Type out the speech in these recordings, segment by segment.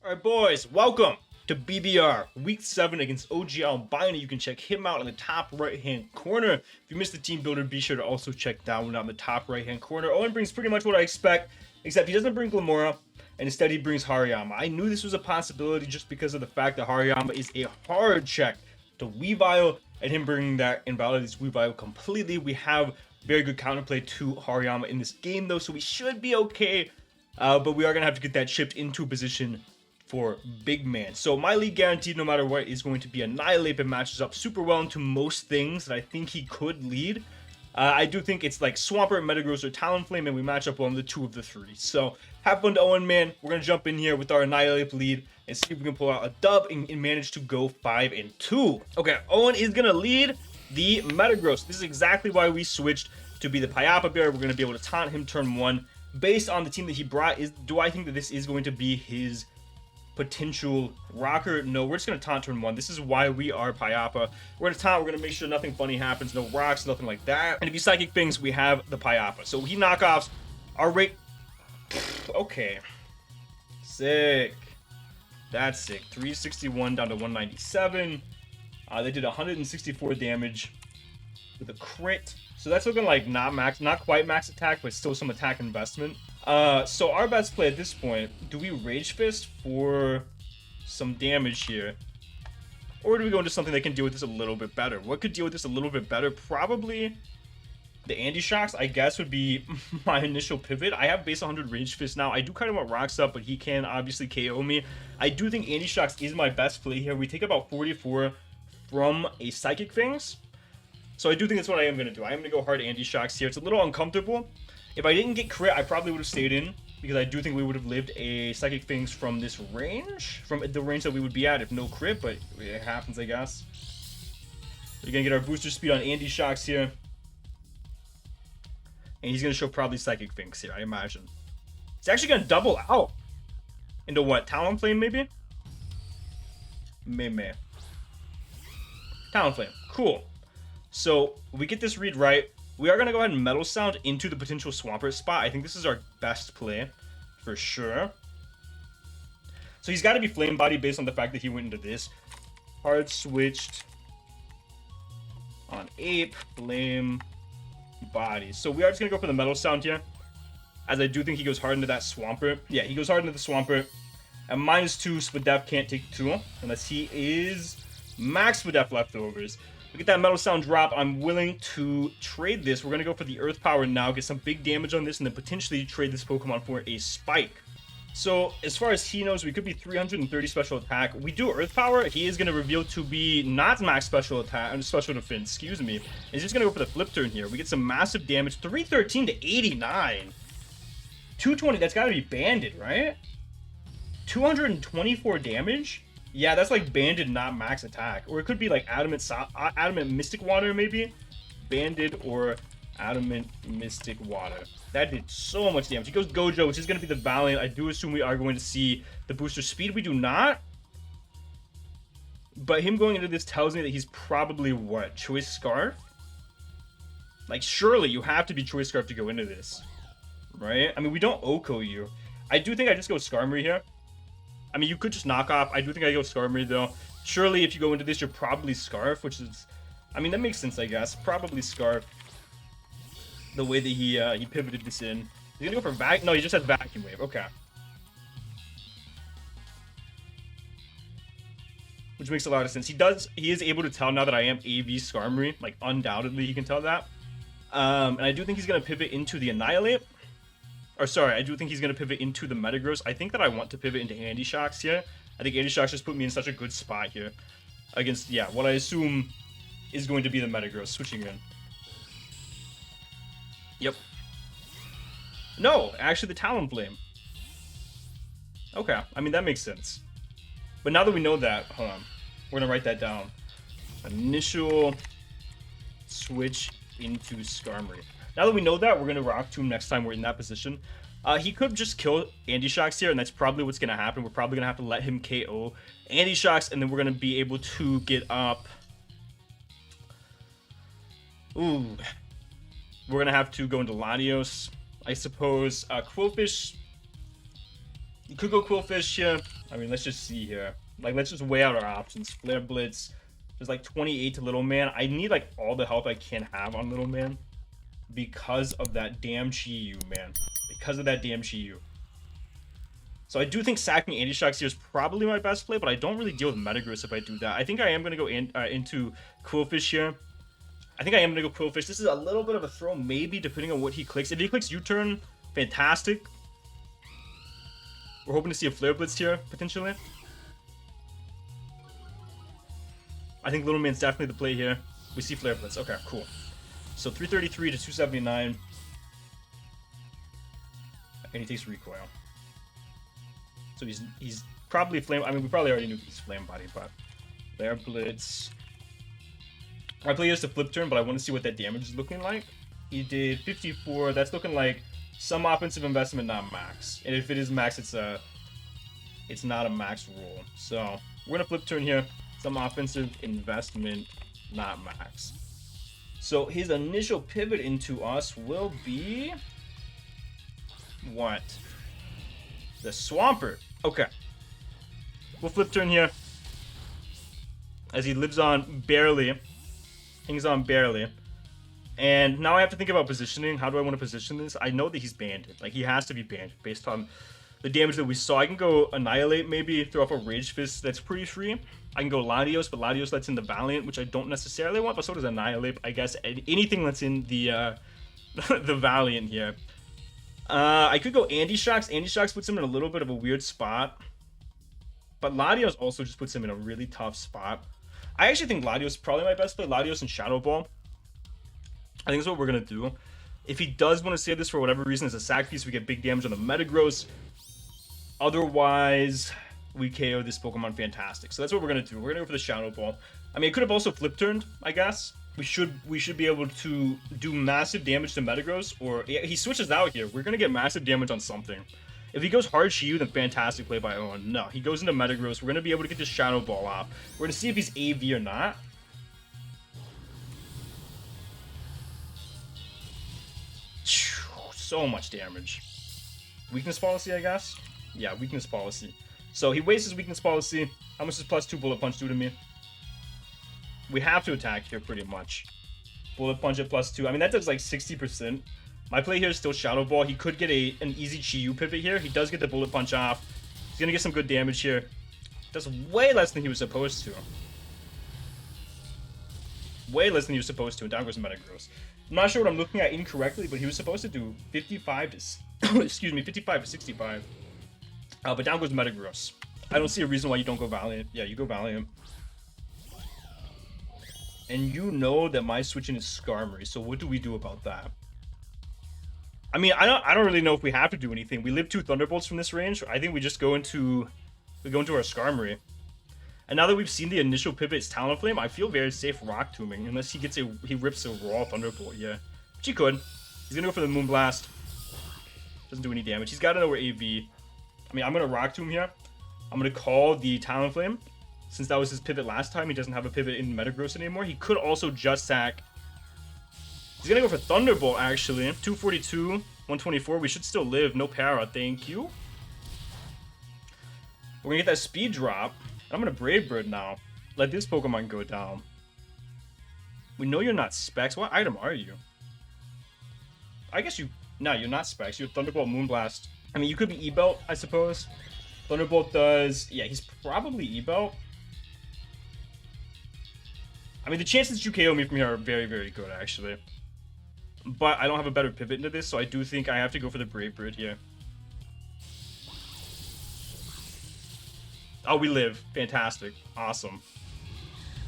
Alright boys, welcome to BBR Week 7 against OGalbina. You can check him out in the top right hand corner. If you missed the team builder, be sure to also check that one out in the top right hand corner. Owen brings pretty much what I expect, except he doesn't bring Glamora, and instead he brings Hariyama. I knew this was a possibility just because of the fact that Hariyama is a hard check to Weavile, and him bringing that invalidates Weavile completely. We have very good counterplay to Hariyama in this game though, so we should be okay, but we are going to have to get that shipped into position for big man. So my lead guaranteed no matter what is going to be Annihilate. It matches up super well into most things that I think he could lead. I do think it's like Swampert, Metagross, or Talonflame, and we match up on the 2 of the 3. So have fun to Owen, man. We're going to jump in here with our Annihilate lead and see if we can pull out a dub and manage to go 5-2. Okay, Owen is going to lead the Metagross. This is exactly why we switched to be the Payapa Bear. We're going to be able to taunt him turn 1. Based on the team that he brought, do I think that this is going to be his potential rocker? No, we're just going to taunt turn 1. This is why we are Payapa. We're going to taunt. We're going to make sure nothing funny happens. No rocks, nothing like that. And if you psychic things, we have the Payapa. So he knockoffs. Our rate... Okay. Sick. That's sick. 361 down to 197. They did 164 damage with a crit. So that's looking like not quite max attack, but still some attack investment. So our best play at this point, do we Rage Fist for some damage here? Or do we go into something that can deal with this a little bit better? What could deal with this a little bit better? Probably the Andy Shocks, I guess, would be my initial pivot. I have base 100 Rage Fist now. I do kind of want Rocks up, but he can obviously KO me. I do think Andy Shocks is my best play here. We take about 44 from a Psychic Things. So I do think that's what I am going to do. I am going to go hard Andy Shocks here. It's a little uncomfortable. If I didn't get crit, I probably would have stayed in, because I do think we would have lived a Psychic Things from this range, from the range that we would be at if no crit, but it happens, I guess. We're going to get our booster speed on Andy Shocks here. And he's going to show probably Psychic Things here, I imagine. He's actually going to double out into what? Talonflame, maybe? Maybe. Talonflame. Cool. So we get this read right. We are going to go ahead and Metal Sound into the potential Swampert spot. I think this is our best play for sure. So he's got to be Flame Body based on the fact that he went into this. Hard switched on Ape, Flame Body. So we are just going to go for the Metal Sound here, as I do think he goes hard into that Swampert. Yeah, he goes hard into the Swampert. At -2, Spadef can't take 2 unless he is max Spadef leftovers. Look at that Metal Sound drop. I'm willing to trade this. We're going to go for the Earth Power now, get some big damage on this, and then potentially trade this Pokemon for a Spike. So, as far as he knows, we could be 330 special attack. We do Earth Power. He is going to reveal to be not max special attack, special defense, excuse me. He's just going to go for the Flip Turn here. We get some massive damage. 313 to 89. 220, that's got to be Banded, right? 224 damage? Yeah, that's like Banded, not max attack. Or it could be like Adamant Mystic Water, maybe? Banded or Adamant Mystic Water. That did so much damage. He goes Gojo, which is going to be the Valiant. I do assume we are going to see the booster speed. We do not. But him going into this tells me that he's probably what? Choice Scarf? Like, surely you have to be Choice Scarf to go into this. Right? I mean, we don't Oko you. I do think I just go Skarmory here. I mean, you could just knock off. I do think I go Skarmory, though. Surely, if you go into this, you're probably Scarf, which is... I mean, that makes sense, I guess. Probably Scarf. The way that he pivoted this in. He's gonna go for Vacuum... No, he just has Vacuum Wave. Okay. Which makes a lot of sense. He is able to tell now that I am AV Skarmory. Like, undoubtedly, he can tell that. And I do think he's gonna pivot into the Annihilate. Or sorry, I do think he's going to pivot into the Metagross. I think that I want to pivot into Andy Shocks here. I think Andy Shocks just put me in such a good spot here. Against, yeah, what I assume is going to be the Metagross switching in. Yep. No, actually the Talonflame. Okay, I mean, that makes sense. But now that we know that, hold on. We're going to write that down. Initial switch into Skarmory. Now that we know that, we're going to Rock Tomb next time we're in that position. He could just kill Andy Shocks here, and that's probably what's going to happen. We're probably going to have to let him KO Andy Shocks, and then we're going to be able to get up... Ooh. We're going to have to go into Latios, I suppose. Quillfish You could go Quillfish here. I mean, let's just see here. Like, let's just weigh out our options. Flare Blitz. There's like 28 to Little Man. I need like all the health I can have on Little Man because of that damn Chi-Yu, man. Because of that damn Chi-Yu. So I do think sacking Anti-Shocks here is probably my best play, but I don't really deal with Metagross if I do that. I think I am going to go into Quillfish here. I think I am going to go Quillfish. This is a little bit of a throw, maybe, depending on what he clicks. If he clicks U-turn, fantastic. We're hoping to see a Flare Blitz here, potentially. I think Little Man's definitely the play here. We see Flare Blitz. Okay, cool. So 333 to 279. And he takes recoil. So he's probably flame. I mean, we probably already knew he's flame body, but Flare Blitz. My play is to flip turn, but I want to see what that damage is looking like. He did 54. That's looking like some offensive investment, not max. And if it is max, it's not a max roll. So we're gonna flip turn here. Some offensive investment, not max. So his initial pivot into us will be what? The Swampert. Okay. We'll flip turn here. As he lives on barely. Hangs on barely. And now I have to think about positioning. How do I want to position this? I know that he's banned. Like, he has to be banned based on the damage that we saw. I can go Annihilate, maybe throw off a Rage Fist that's pretty free. I can go Latios, but Latios lets in the Valiant, which I don't necessarily want, but so does Annihilate. I guess anything lets in the the Valiant here. I could go Anti-Shocks. Anti-Shocks puts him in a little bit of a weird spot. But Latios also just puts him in a really tough spot. I actually think Latios is probably my best play. Latios and Shadow Ball. I think that's what we're going to do. If he does want to save this for whatever reason as a sack piece, we get big damage on the Metagross. Otherwise, we KO this Pokemon fantastic. So that's what we're going to do. We're going to go for the Shadow Ball. I mean, it could have also flip turned, I guess. We should be able to do massive damage to Metagross, or yeah, he switches out here. We're gonna get massive damage on something. If he goes hard Shiyu, then fantastic play by Owen. No, he goes into Metagross. We're gonna be able to get this Shadow Ball off. We're gonna see if he's AV or not. So much damage. Weakness policy, I guess. Yeah, weakness policy. So he wastes his weakness policy. How much does +2 Bullet Punch do to me? We have to attack here pretty much. Bullet Punch at +2. I mean, that does like 60%. My play here is still Shadow Ball. He could get an easy Chi-Yu pivot here. He does get the Bullet Punch off. He's going to get some good damage here. Does way less than he was supposed to. Way less than he was supposed to. And down goes Metagross. I'm not sure what I'm looking at incorrectly, but he was supposed to do 55 to... excuse me, 55 to 65. But down goes Metagross. I don't see a reason why you don't go Valiant. Yeah, you go Valiant. And you know that my switching is Skarmory, so what do we do about that? I mean, I don't really know if we have to do anything. We live 2 Thunderbolts from this range. I think we just go into our Skarmory. And now that we've seen the initial pivot, it's Talonflame, I feel very safe Rock Tombing, unless he rips a raw Thunderbolt, yeah. Which he could. He's gonna go for the Moonblast. Doesn't do any damage. He's gotta know we're AV. I mean, I'm gonna Rock Tomb here. I'm gonna call the Talonflame. Since that was his pivot last time, he doesn't have a pivot in Metagross anymore. He could also just sack. He's gonna go for Thunderbolt, actually. 242, 124. We should still live. No para, thank you. We're gonna get that speed drop. I'm gonna Brave Bird now. Let this Pokemon go down. We know you're not Specs. What item are you? I guess you... No, you're not Specs. You're Thunderbolt, Moonblast. I mean, you could be E-Belt, I suppose. Thunderbolt does... Yeah, he's probably E-Belt. I mean, the chances that you KO me from here are very, very good, actually. But I don't have a better pivot into this, so I do think I have to go for the Brave Bird here. Oh, we live. Fantastic. Awesome.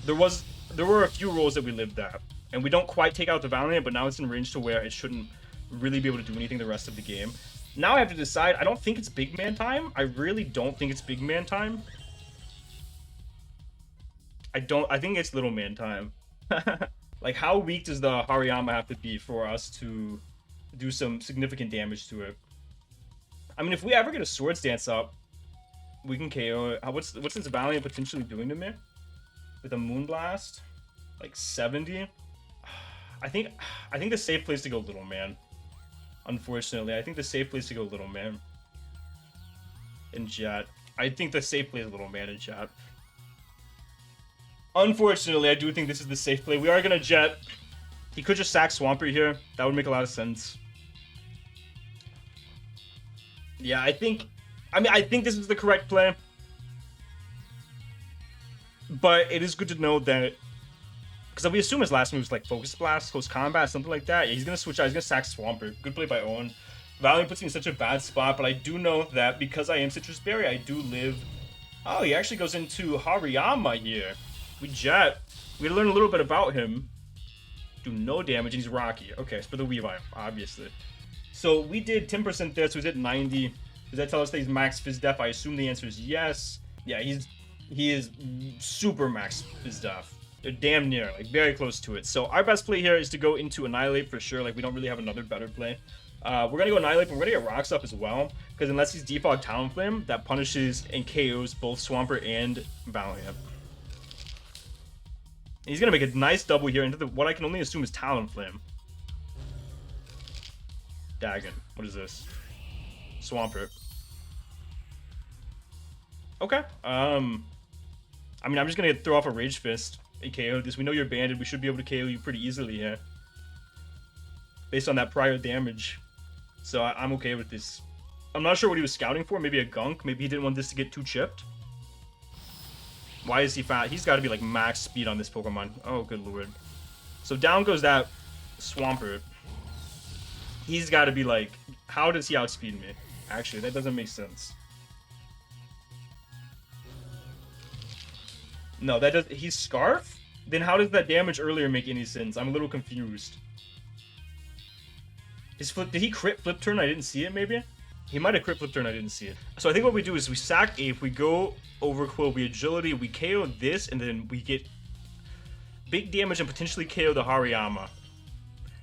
There were a few rolls that we lived at. And we don't quite take out the Valiant, but now it's in range to where it shouldn't really be able to do anything the rest of the game. Now I have to decide. I don't think it's big man time. I really don't think it's big man time. I think it's little man time. Like, how weak does the Hariyama have to be for us to do some significant damage to it? I mean, if we ever get a Swords Dance up, we can KO it. What's this Valiant potentially doing to me? With a Moonblast? Like 70? I think the safe place to go Little Man. Unfortunately, I think the safe place to go Little Man. in Jet. I think the safe play is Little Man in Jet. Unfortunately, I do think this is the safe play. We are gonna Jet. He could just sack Swampert here. That would make a lot of sense. Yeah, I think this is the correct play. But it is good to know that, because we assume his last move is like Focus Blast, Close Combat, something like that. Yeah, he's going to switch out. He's going to sack Swampert. Good play by Owen. Valiant puts me in such a bad spot, but I do know that because I am Citrus Berry, I do live... Oh, he actually goes into Hariyama here. We Jet. We learn a little bit about him. Do no damage, and he's Rocky. Okay, it's for the Weavile, obviously. So we did 10% there, so he's at 90. Does that tell us that he's max Fizz Def? I assume the answer is yes. Yeah, he is super max Fizz Def. They're damn near, like very close to it. So our best play here is to go into Annihilate for sure. Like we don't really have another better play. We're gonna go Annihilate, but we're gonna get Rocks up as well, because unless he's Defog Talonflame, that punishes and KOs both Swampert and Valiant. And he's gonna make a nice double here into what I can only assume is Talonflame. Dagon. What is this? Swampert. Okay. I mean, I'm just gonna throw off a Rage Fist and KO this. We know you're banded. We should be able to KO you pretty easily here, based on that prior damage. So I'm okay with this. I'm not sure what he was scouting for. Maybe a gunk. Maybe he didn't want this to get too chipped. Why is he fat? He's got to be like max speed on this Pokemon. Oh, good lord. So down goes that Swampert. He's got to be like, how does he outspeed me? Actually, that doesn't make sense. No, that does. He's Scarf? Then how does that damage earlier make any sense? I'm a little confused. His flip, did he crit flip turn? I didn't see it, maybe? He might have crit flip turn, I didn't see it. So I think what we do is we sack Ape, we go Overquill, we Agility, we KO this, and then we get big damage and potentially KO the Hariyama.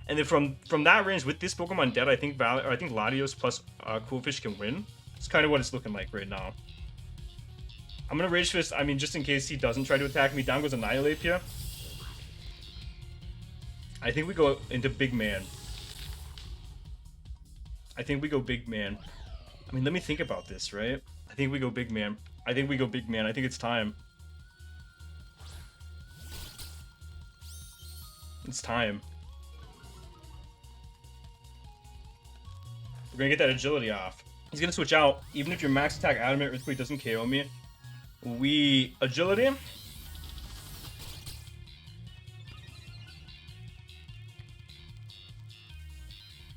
And then from that range, with this Pokemon dead, I think Latios plus Coolfish can win. It's kind of what it's looking like right now. I'm gonna Rage Fist, I mean, just in case he doesn't try to attack me. Down goes Annihilate here. I think we go into Big Man. I think we go Big Man. I mean, let me think about this, right? I think we go Big Man. I think we go Big Man. I think it's time. It's time. We're gonna get that Agility off. He's gonna switch out. Even if your max attack Adamant Earthquake doesn't KO me, we Agility.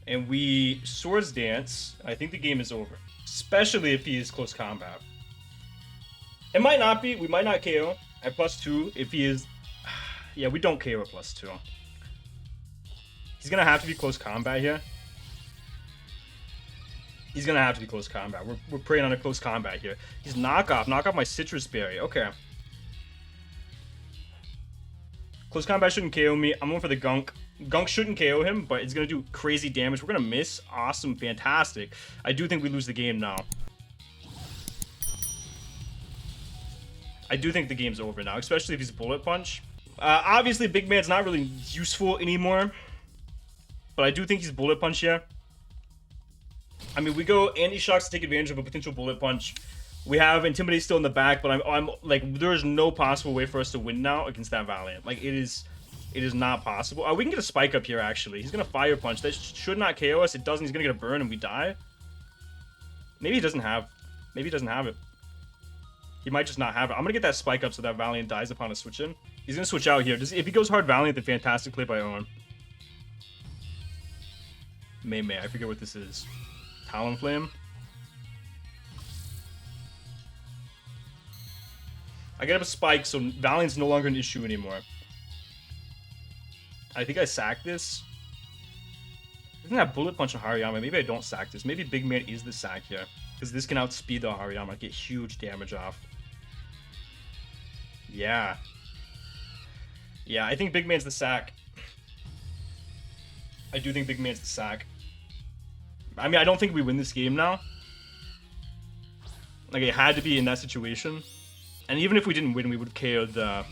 And we Swords Dance. I think the game is over. Especially if he is Close Combat. It might not be. We might not KO at +2 if he is... Yeah, we don't KO at +2. He's going to have to be Close Combat here. He's going to have to be Close Combat. We're preying on a Close Combat here. He's Knock Off. Knock off my Citrus Berry. Okay. Close Combat shouldn't KO me. I'm going for the Gunk. Gunk shouldn't KO him, but it's going to do crazy damage. We're going to miss. Awesome. Fantastic. I do think we lose the game now. I do think the game's over now, especially if he's Bullet Punch. Obviously, Big Man's not really useful anymore, but I do think he's Bullet Punch here. I mean, we go Anti-Shocks to take advantage of a potential Bullet Punch. We have Intimidate still in the back, but I'm like, there's no possible way for us to win now against that Valiant. Like, it is not possible. We can get a Spike up here, actually. He's going to Fire Punch. That should not KO us. It doesn't. He's going to get a burn and we die. Maybe he doesn't have... Maybe he doesn't have it. He might just not have it. I'm going to get that Spike up so that Valiant dies upon a switch in. He's going to switch out here. If he goes hard Valiant, then fantastic play by Owen. May. I forget what this is. Talonflame. I get up a Spike, so Valiant's no longer an issue anymore. I think I sack this. I think I Bullet Punch on Hariyama. Maybe I don't sack this. Maybe Big Man is the sack here, because this can outspeed the Hariyama. Get huge damage off. Yeah. Yeah, I think Big Man's the sack. I do think Big Man's the sack. I mean, I don't think we win this game now. Like, it had to be in that situation. And even if we didn't win, we would have KO'd the...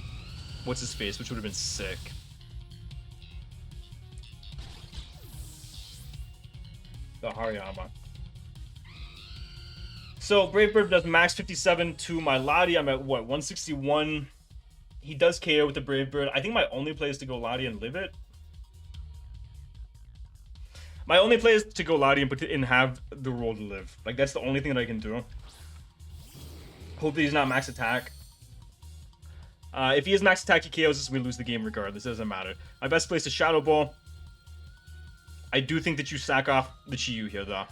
What's-his-face, which would have been sick. The Hariyama. So Brave Bird does max 57 to my Lottie. I'm at what, 161. He does KO with the Brave Bird. I think my only play is to go Lottie and live it. My only play is to go Lottie and put it and have the roll to live. Like, that's the only thing that I can do. Hope that he's not max attack. If he is max attack, he KOs us, we lose the game regardless. It doesn't matter. My best play is to Shadow Ball. I do think that you sack off the Chi-Yu here, though.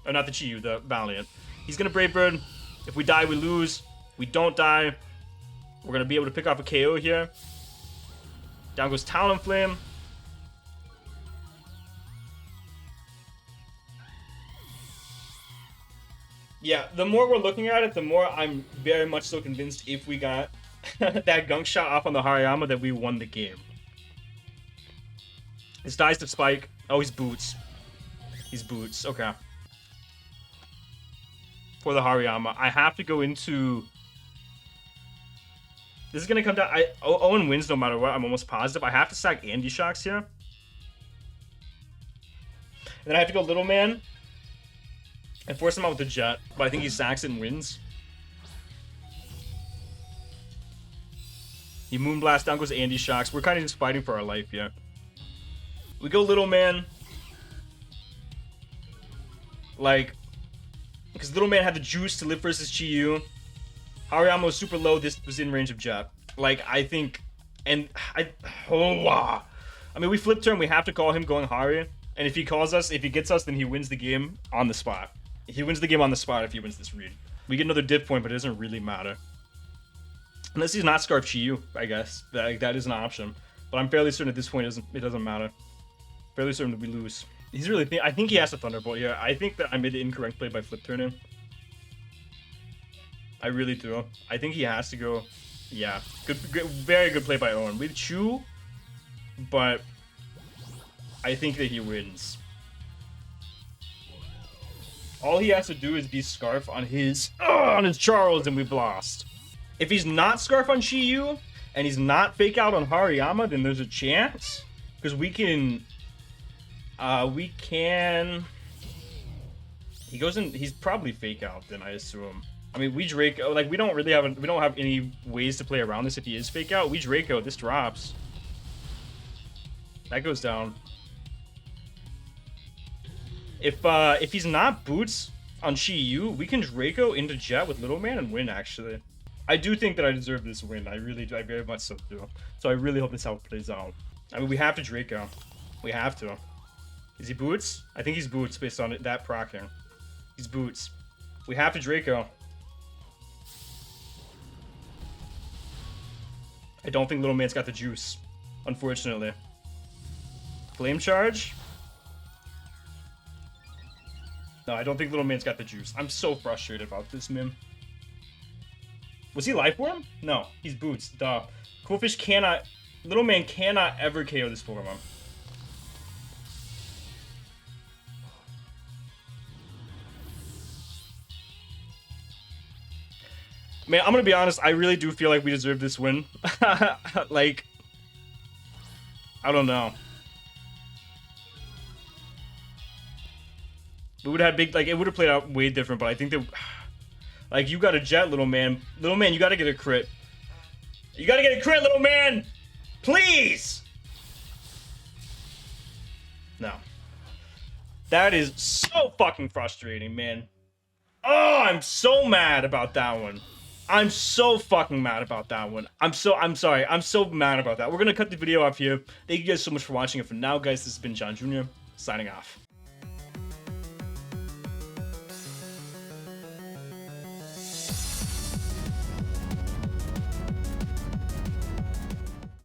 Or not the Chi-Yu, the Valiant. He's gonna Brave Bird. If we die, we lose. We don't die. We're gonna be able to pick off a KO here. Down goes Talonflame. Yeah, the more we're looking at it, the more I'm very much so convinced if we got that gunk shot off on the Hariyama that we won the game. His dies to Spike. Oh, he's Boots. He's Boots. Okay. For the Hariyama, I have to go into... This is going to come down... Owen wins no matter what. I'm almost positive. I have to sack Andy Shocks here. And then I have to go Little Man and force him out with the Jet. But I think he sacks it and wins. He Moonblast. Down goes Andy Shocks. We're kind of just fighting for our life here. We go Little Man. Like... Because Little Man had the juice to live versus Chi-Yu. Hariyama was super low. This was in range of Jet. Like, I think... And I... Oh, wow. I mean, we flip turn. We have to call him going Hari. And if he calls us, if he gets us, then he wins the game on the spot. He wins the game on the spot if he wins this read. We get another div point, but it doesn't really matter. Unless he's not Scarf Chi-Yu, I guess. That is an option. But I'm fairly certain at this point it doesn't matter. Fairly certain that we lose. He's really... I think he has a Thunderbolt here. I think that I made the incorrect play by flip turning. I really do. I think he has to go... Yeah. Good, very good play by Owen. We chew, but I think that he wins. All he has to do is be Scarf on his Charles, and we've lost. If he's not Scarf on Chi-Yu, and he's not Fake Out on Hariyama, then there's a chance. Because we can... He goes in... He's probably Fake Out, then, I assume. I mean, we Draco... Like, we don't have any ways to play around this if he is Fake Out. We Draco. This drops. That goes down. If he's not Boots on Chi-Yu, we can Draco into Jet with Little Man and win, actually. I do think that I deserve this win. I really do. I very much so do. So I really hope this how it plays out. I mean, we have to Draco. We have to. Is he Boots? I think he's Boots based on that procking. He's Boots. We have to Draco. I don't think Little Man's got the juice, unfortunately. Flame Charge? No, I don't think Little Man's got the juice. I'm so frustrated about this, man. Was he Life Worm? No, he's Boots. Duh. Coolfish cannot... Little Man cannot ever KO this Pokemon. Man, I'm gonna be honest, I really do feel like we deserve this win. Like, I don't know. We would have had big, like, it would have played out way different, but I think that, like, you got a Jet, Little Man. Little Man, you gotta get a crit. You gotta get a crit, Little Man! Please! No. That is so fucking frustrating, man. Oh, I'm so mad about that one. I'm so fucking mad about that one. I'm sorry. I'm so mad about that. We're gonna cut the video off here. Thank you guys so much for watching. And for now, guys, this has been John Jr. signing off.